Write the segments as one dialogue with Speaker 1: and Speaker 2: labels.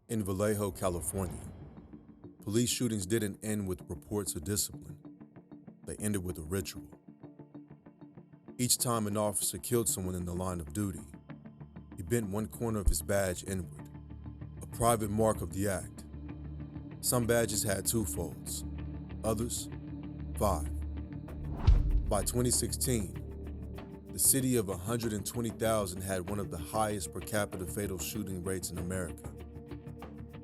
Speaker 1: In Vallejo, California, police shootings didn't end with reports of discipline. They ended with a ritual. Each time an officer killed someone in the line of duty, he bent one corner of his badge inward, a private mark of the act. Some badges had two folds, others, five. By 2016, the city of 120,000 had one of the highest per capita fatal shooting rates in America.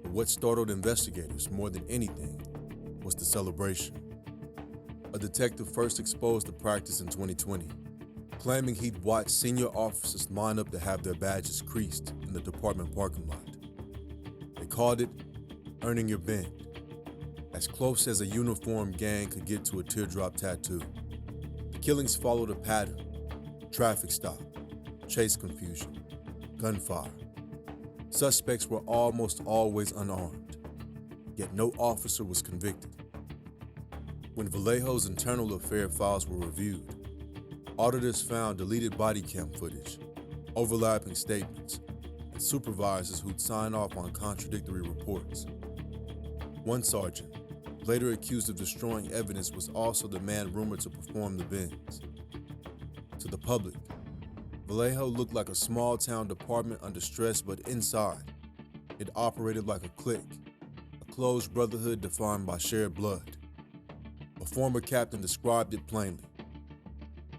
Speaker 1: But what startled investigators more than anything was the celebration. A detective first exposed the practice in 2020, claiming he'd watched senior officers line up to have their badges creased in the department parking lot. They called it earning your bend, as close as a uniformed gang could get to a teardrop tattoo. The killings followed a pattern: traffic stop, chase confusion, gunfire. Suspects were almost always unarmed, yet no officer was convicted. When Vallejo's internal affair files were reviewed, auditors found deleted body cam footage, overlapping statements, and supervisors who'd sign off on contradictory reports. One sergeant, later accused of destroying evidence, was also the man rumored to perform the bends. To the public, Vallejo looked like a small-town department under stress, but inside, it operated like a clique, a closed brotherhood defined by shared blood. A former captain described it plainly.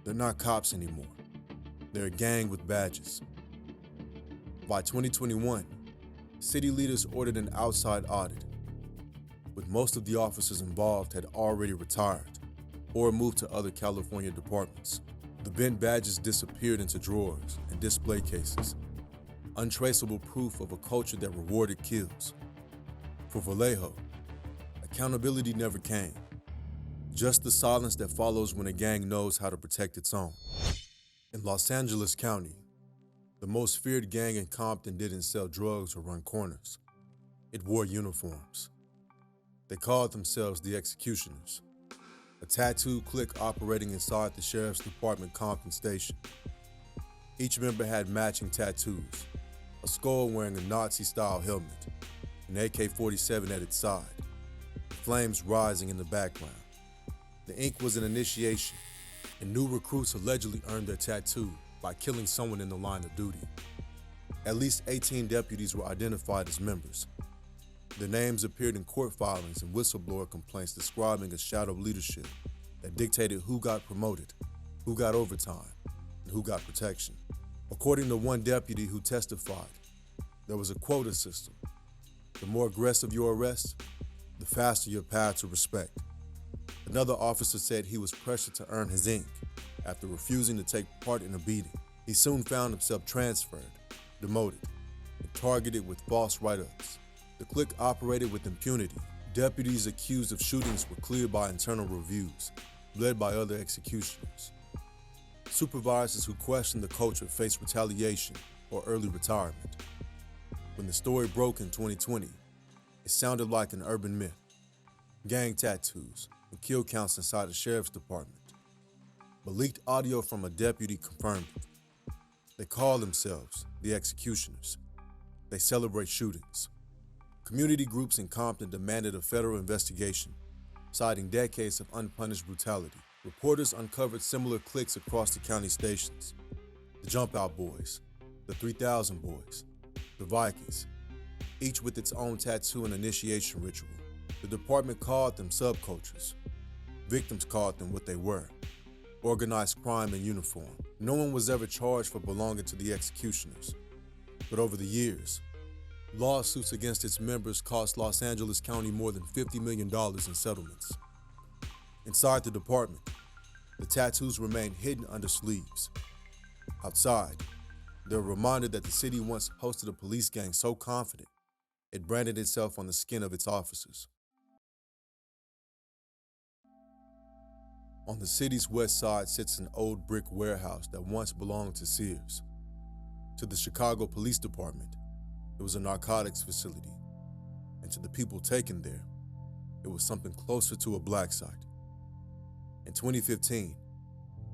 Speaker 1: They're not cops anymore. They're a gang with badges. By 2021, city leaders ordered an outside audit, but most of the officers involved had already retired or moved to other California departments. The bent badges disappeared into drawers and display cases, untraceable proof of a culture that rewarded kills. For Vallejo, accountability never came, just the silence that follows when a gang knows how to protect its own. In Los Angeles County, the most feared gang in Compton didn't sell drugs or run corners. It wore uniforms. They called themselves the Executioners, a tattoo clique operating inside the Sheriff's Department Compton Station. Each member had matching tattoos, a skull wearing a Nazi-style helmet, an AK-47 at its side, flames rising in the background. The ink was an initiation, and new recruits allegedly earned their tattoo by killing someone in the line of duty. At least 18 deputies were identified as members. Their names appeared in court filings and whistleblower complaints describing a shadow leadership that dictated who got promoted, who got overtime, and who got protection. According to one deputy who testified, there was a quota system. The more aggressive your arrest, the faster your path to respect. Another officer said he was pressured to earn his ink after refusing to take part in a beating. He soon found himself transferred, demoted, and targeted with false write-ups. The clique operated with impunity. Deputies accused of shootings were cleared by internal reviews, led by other executioners. Supervisors who questioned the culture faced retaliation or early retirement. When the story broke in 2020, it sounded like an urban myth. Gang tattoos and kill counts inside the sheriff's department. But leaked audio from a deputy confirmed it. They call themselves the Executioners. They celebrate shootings. Community groups in Compton demanded a federal investigation, citing decades of unpunished brutality. Reporters uncovered similar cliques across the county stations. The Jump Out Boys, the 3000 Boys, the Vikings, each with its own tattoo and initiation ritual. The department called them subcultures. Victims called them what they were: organized crime in uniform. No one was ever charged for belonging to the Executioners. But over the years, lawsuits against its members cost Los Angeles County more than $50 million in settlements. Inside the department, the tattoos remain hidden under sleeves. Outside, they're reminded that the city once hosted a police gang so confident, it branded itself on the skin of its officers. On the city's west side sits an old brick warehouse that once belonged to Sears. To the Chicago Police Department, it was a narcotics facility, and to the people taken there, it was something closer to a black site. In 2015,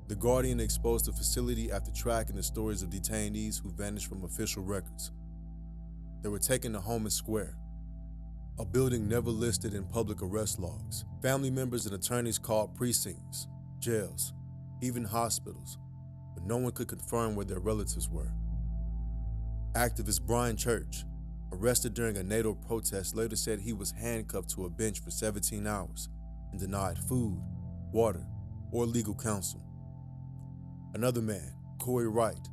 Speaker 1: The Guardian exposed the facility after tracking the stories of detainees who vanished from official records. They were taken to Homan Square, a building never listed in public arrest logs. Family members and attorneys called precincts, jails, even hospitals, but no one could confirm where their relatives were. Activist Brian Church, arrested during a NATO protest, later said he was handcuffed to a bench for 17 hours and denied food, water, or legal counsel. Another man, Corey Wright,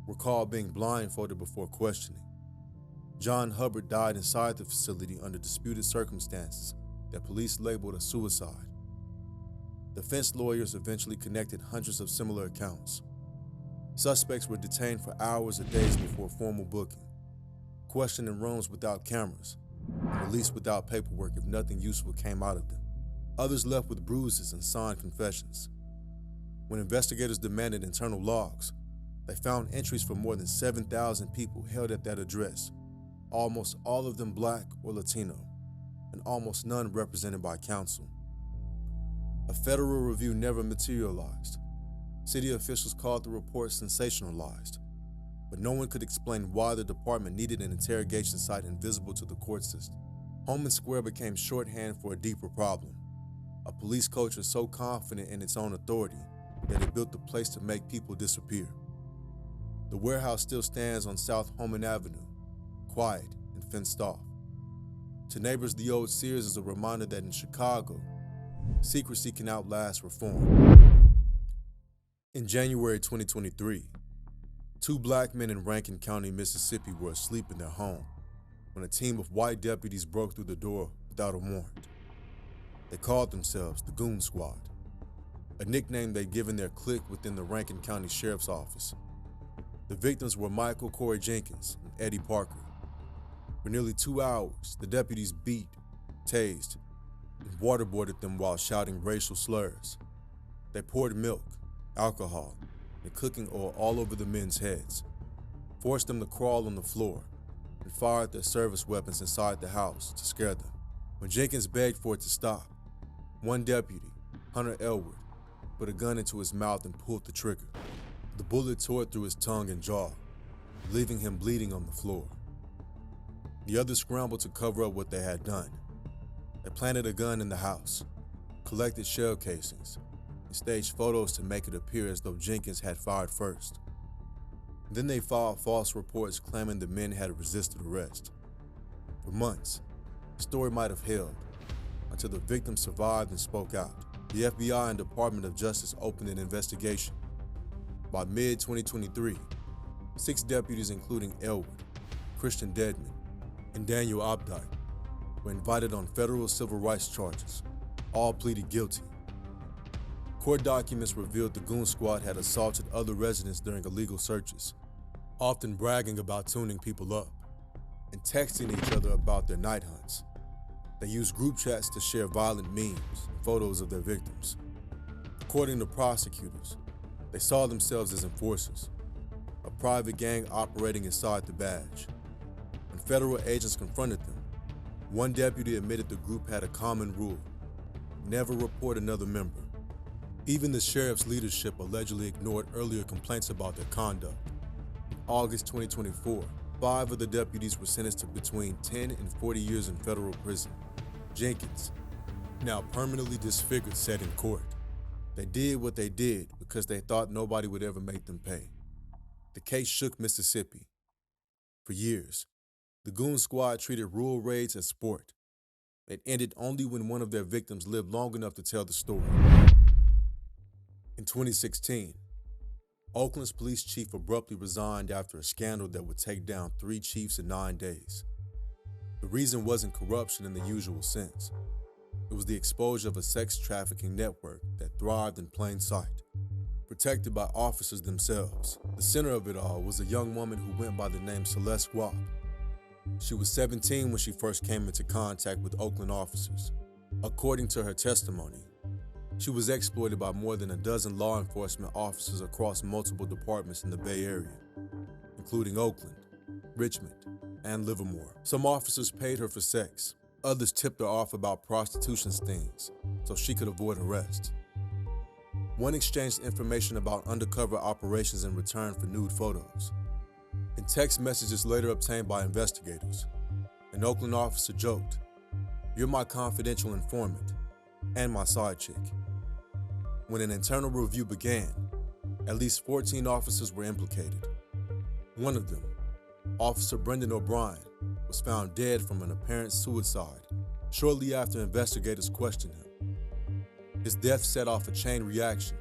Speaker 1: recalled being blindfolded before questioning. John Hubbard died inside the facility under disputed circumstances that police labeled a suicide. Defense lawyers eventually connected hundreds of similar accounts. Suspects were detained for hours or days before formal booking, questioned in rooms without cameras, and released without paperwork if nothing useful came out of them. Others left with bruises and signed confessions. When investigators demanded internal logs, they found entries for more than 7,000 people held at that address, almost all of them Black or Latino, and almost none represented by counsel. A federal review never materialized. City officials called the report sensationalized, but no one could explain why the department needed an interrogation site invisible to the court system. Homan Square became shorthand for a deeper problem, a police culture so confident in its own authority that it built the place to make people disappear. The warehouse still stands on South Homan Avenue, quiet and fenced off. To neighbors, the old Sears is a reminder that in Chicago, secrecy can outlast reform. In January 2023, 2 Black men in Rankin County, Mississippi were asleep in their home when a team of white deputies broke through the door without a warrant. They called themselves the Goon Squad, a nickname they'd given their clique within the Rankin County Sheriff's Office. The victims were Michael Corey Jenkins and Eddie Parker. For nearly 2 hours, the deputies beat, tased, and waterboarded them while shouting racial slurs. They poured milk, alcohol, and cooking oil all over the men's heads, forced them to crawl on the floor, and fired their service weapons inside the house to scare them. When Jenkins begged for it to stop, one deputy, Hunter Elwood, put a gun into his mouth and pulled the trigger. The bullet tore through his tongue and jaw, leaving him bleeding on the floor. The others scrambled to cover up what they had done. They planted a gun in the house, collected shell casings, and staged photos to make it appear as though Jenkins had fired first. Then they filed false reports claiming the men had resisted arrest. For months, the story might have held until the victims survived and spoke out. The FBI and Department of Justice opened an investigation. By mid-2023, 6 deputies, including Elwood, Christian Dedman, and Daniel Opdyke, were invited on federal civil rights charges. All pleaded guilty. Court documents revealed the Goon Squad had assaulted other residents during illegal searches, often bragging about tuning people up and texting each other about their night hunts. They used group chats to share violent memes and photos of their victims. According to prosecutors, they saw themselves as enforcers, a private gang operating inside the badge. When federal agents confronted them, one deputy admitted the group had a common rule: never report another member. Even the sheriff's leadership allegedly ignored earlier complaints about their conduct. In August 2024, 5 of the deputies were sentenced to between 10 and 40 years in federal prison. Jenkins, now permanently disfigured, said in court, they did what they did because they thought nobody would ever make them pay. The case shook Mississippi. For years, the Goon Squad treated rural raids as sport. It ended only when one of their victims lived long enough to tell the story. In 2016, Oakland's police chief abruptly resigned after a scandal that would take down 3 chiefs in 9 days. The reason wasn't corruption in the usual sense. It was the exposure of a sex trafficking network that thrived in plain sight, protected by officers themselves. The center of it all was a young woman who went by the name Celeste Guap. She was 17 when she first came into contact with Oakland officers. According to her testimony, she was exploited by more than a dozen law enforcement officers across multiple departments in the Bay Area, including Oakland, Richmond, and Livermore. Some officers paid her for sex. Others tipped her off about prostitution stings so she could avoid arrest. One exchanged information about undercover operations in return for nude photos. In text messages later obtained by investigators, an Oakland officer joked, "You're my confidential informant and my side chick." When an internal review began, at least 14 officers were implicated. One of them, Officer Brendan O'Brien, was found dead from an apparent suicide shortly after investigators questioned him. His death set off a chain reaction.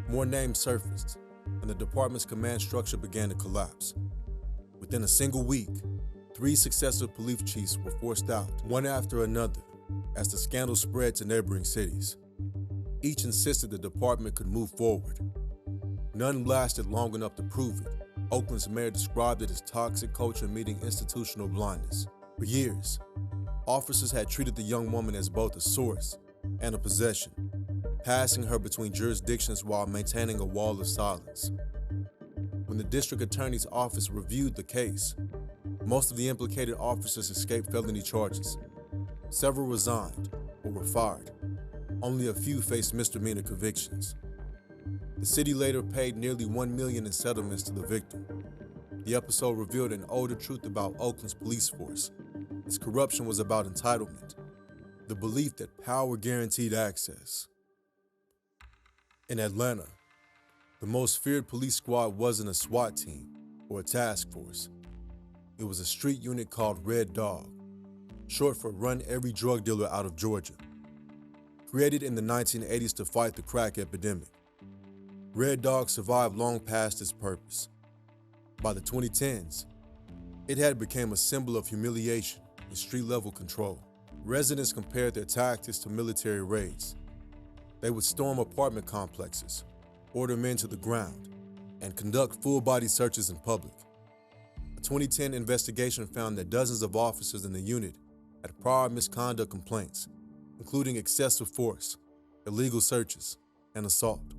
Speaker 1: More names surfaced, and the department's command structure began to collapse. Within a single week, 3 successive police chiefs were forced out, one after another, as the scandal spread to neighboring cities. Each insisted the department could move forward. None lasted long enough to prove it. Oakland's mayor described it as toxic culture meeting institutional blindness. For years, officers had treated the young woman as both a source and a possession, passing her between jurisdictions while maintaining a wall of silence. When the district attorney's office reviewed the case, most of the implicated officers escaped felony charges. Several resigned or were fired. Only a few faced misdemeanor convictions. The city later paid nearly $1 million in settlements to the victim. The episode revealed an older truth about Oakland's police force. Its corruption was about entitlement, the belief that power guaranteed access. In Atlanta, the most feared police squad wasn't a SWAT team or a task force. It was a street unit called Red Dog, short for Run Every Drug Dealer Out of Georgia. Created in the 1980s to fight the crack epidemic, Red Dog survived long past its purpose. By the 2010s, it had become a symbol of humiliation and street-level control. Residents compared their tactics to military raids. They would storm apartment complexes, order men to the ground, and conduct full-body searches in public. A 2010 investigation found that dozens of officers in the unit had prior misconduct complaints, including excessive force, illegal searches, and assault.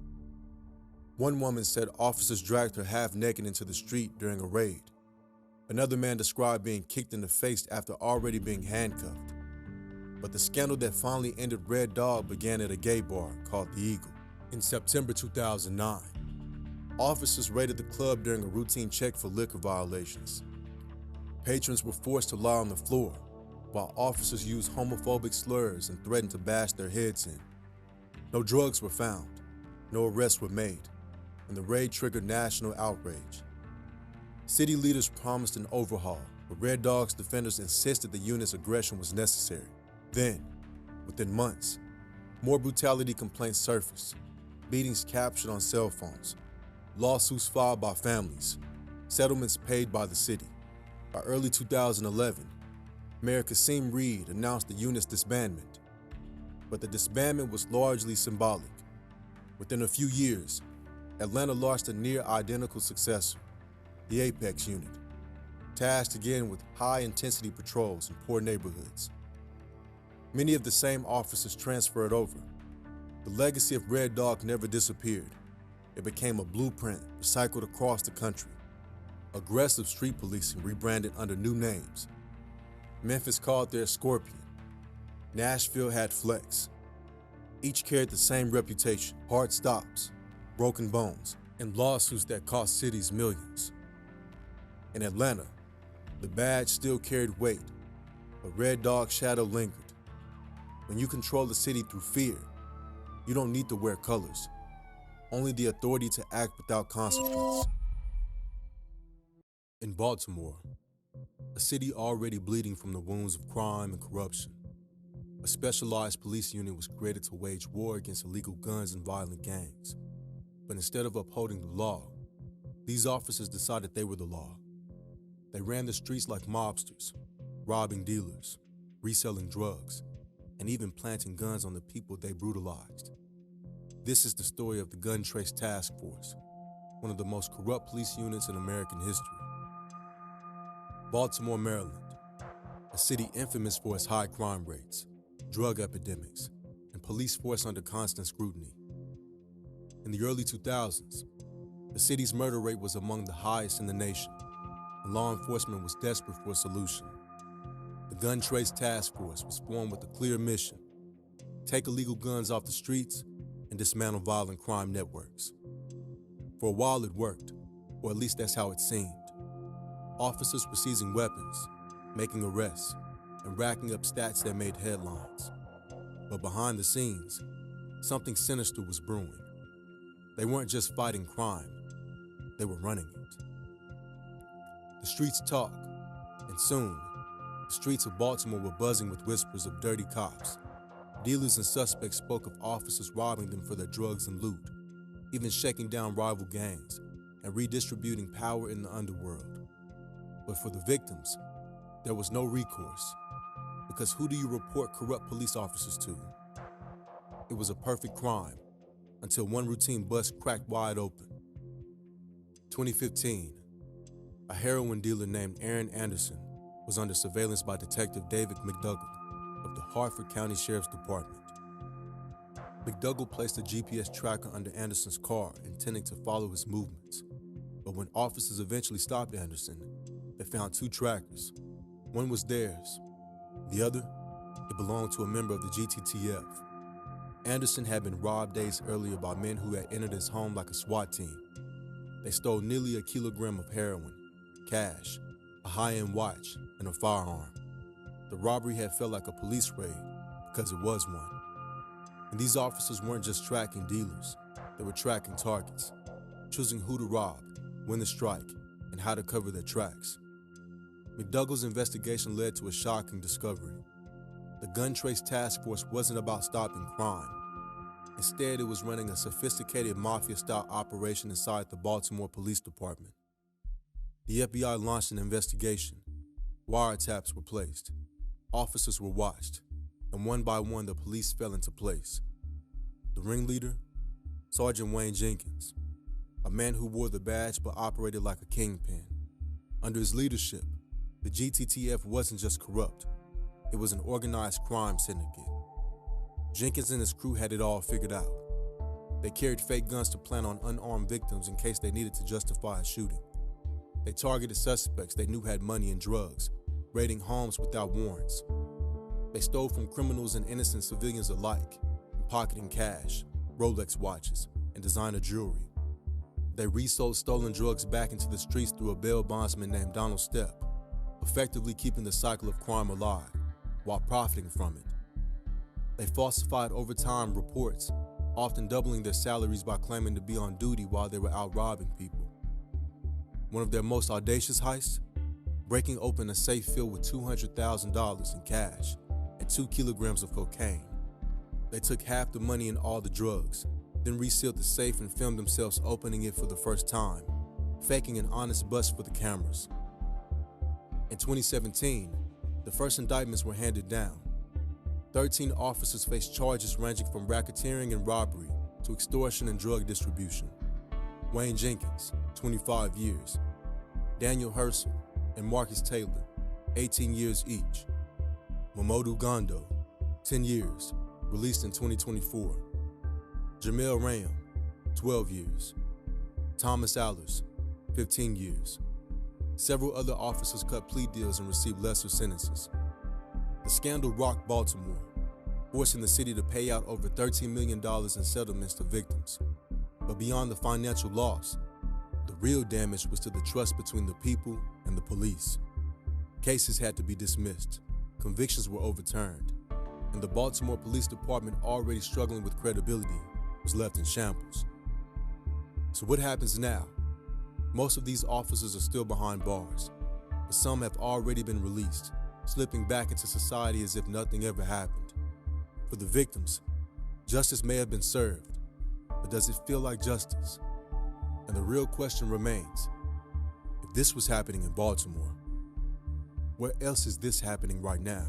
Speaker 1: One woman said officers dragged her half-naked into the street during a raid. Another man described being kicked in the face after already being handcuffed. But the scandal that finally ended Red Dog began at a gay bar called The Eagle. In September 2009, officers raided the club during a routine check for liquor violations. Patrons were forced to lie on the floor, while officers used homophobic slurs and threatened to bash their heads in. No drugs were found, no arrests were made, and the raid triggered national outrage. City leaders promised an overhaul, but Red Dog's defenders insisted the unit's aggression was necessary. Then, within months, more brutality complaints surfaced, beatings captured on cell phones, lawsuits filed by families, settlements paid by the city. By early 2011, Mayor Kasim Reed announced the unit's disbandment, but the disbandment was largely symbolic. Within a few years, Atlanta launched a near-identical successor, the Apex Unit, tasked again with high-intensity patrols in poor neighborhoods. Many of the same officers transferred over. The legacy of Red Dog never disappeared. It became a blueprint recycled across the country. Aggressive street policing rebranded under new names. Memphis called theirs Scorpion. Nashville had Flex. Each carried the same reputation: hard stops, broken bones, and lawsuits that cost cities millions. In Atlanta, the badge still carried weight, but Red Dog's shadow lingered. When you control the city through fear, you don't need to wear colors, only the authority to act without consequence. In Baltimore, a city already bleeding from the wounds of crime and corruption, a specialized police unit was created to wage war against illegal guns and violent gangs. But instead of upholding the law, these officers decided they were the law. They ran the streets like mobsters, robbing dealers, reselling drugs, and even planting guns on the people they brutalized. This is the story of the Gun Trace Task Force, one of the most corrupt police units in American history. Baltimore, Maryland, a city infamous for its high crime rates, drug epidemics, and police force under constant scrutiny. In the early 2000s, the city's murder rate was among the highest in the nation, and law enforcement was desperate for a solution. The Gun Trace Task Force was formed with a clear mission: take illegal guns off the streets and dismantle violent crime networks. For a while it worked, or at least that's how it seemed. Officers were seizing weapons, making arrests, and racking up stats that made headlines. But behind the scenes, something sinister was brewing. They weren't just fighting crime, they were running it. The streets talk, and soon, the streets of Baltimore were buzzing with whispers of dirty cops. Dealers and suspects spoke of officers robbing them for their drugs and loot, even shaking down rival gangs and redistributing power in the underworld. But for the victims, there was no recourse, because who do you report corrupt police officers to? It was a perfect crime, until one routine bust cracked wide open. 2015, a heroin dealer named Aaron Anderson was under surveillance by Detective David McDougall of the Hartford County Sheriff's Department. McDougall placed a GPS tracker under Anderson's car, intending to follow his movements. But when officers eventually stopped Anderson, they found two trackers. One was theirs. The other, it belonged to a member of the GTTF. Anderson had been robbed days earlier by men who had entered his home like a SWAT team. They stole nearly a kilogram of heroin, cash, a high-end watch, and a firearm. The robbery had felt like a police raid because it was one. And these officers weren't just tracking dealers, they were tracking targets, choosing who to rob, when to strike, and how to cover their tracks. McDougall's investigation led to a shocking discovery. The Gun Trace Task Force wasn't about stopping crime. Instead, it was running a sophisticated mafia-style operation inside the Baltimore Police Department. The FBI launched an investigation. Wiretaps were placed. Officers were watched, and one by one the police fell into place. The ringleader? Sergeant Wayne Jenkins, a man who wore the badge but operated like a kingpin. Under his leadership, the GTTF wasn't just corrupt, it was an organized crime syndicate. Jenkins and his crew had it all figured out. They carried fake guns to plant on unarmed victims in case they needed to justify a shooting. They targeted suspects they knew had money and drugs, raiding homes without warrants. They stole from criminals and innocent civilians alike, pocketing cash, Rolex watches, and designer jewelry. They resold stolen drugs back into the streets through a bail bondsman named Donald Stepp, effectively keeping the cycle of crime alive while profiting from it. They falsified overtime reports, often doubling their salaries by claiming to be on duty while they were out robbing people. One of their most audacious heists? Breaking open a safe filled with $200,000 in cash and 2 kilograms of cocaine. They took half the money and all the drugs, then resealed the safe and filmed themselves opening it for the first time, faking an honest bust for the cameras. In 2017, the first indictments were handed down. 13 officers faced charges ranging from racketeering and robbery to extortion and drug distribution. Wayne Jenkins, 25 years. Daniel Hersel and Marcus Taylor, 18 years each. Mamodu Gondo, 10 years, released in 2024. Jamel Ram, 12 years. Thomas Allers, 15 years. Several other officers cut plea deals and received lesser sentences. The scandal rocked Baltimore, forcing the city to pay out over $13 million in settlements to victims. But beyond the financial loss, the real damage was to the trust between the people and the police. Cases had to be dismissed, convictions were overturned, and the Baltimore Police Department, already struggling with credibility, was left in shambles. So what happens now? Most of these officers are still behind bars, but some have already been released, slipping back into society as if nothing ever happened. For the victims, justice may have been served, but does it feel like justice? And the real question remains, if this was happening in Baltimore, where else is this happening right now?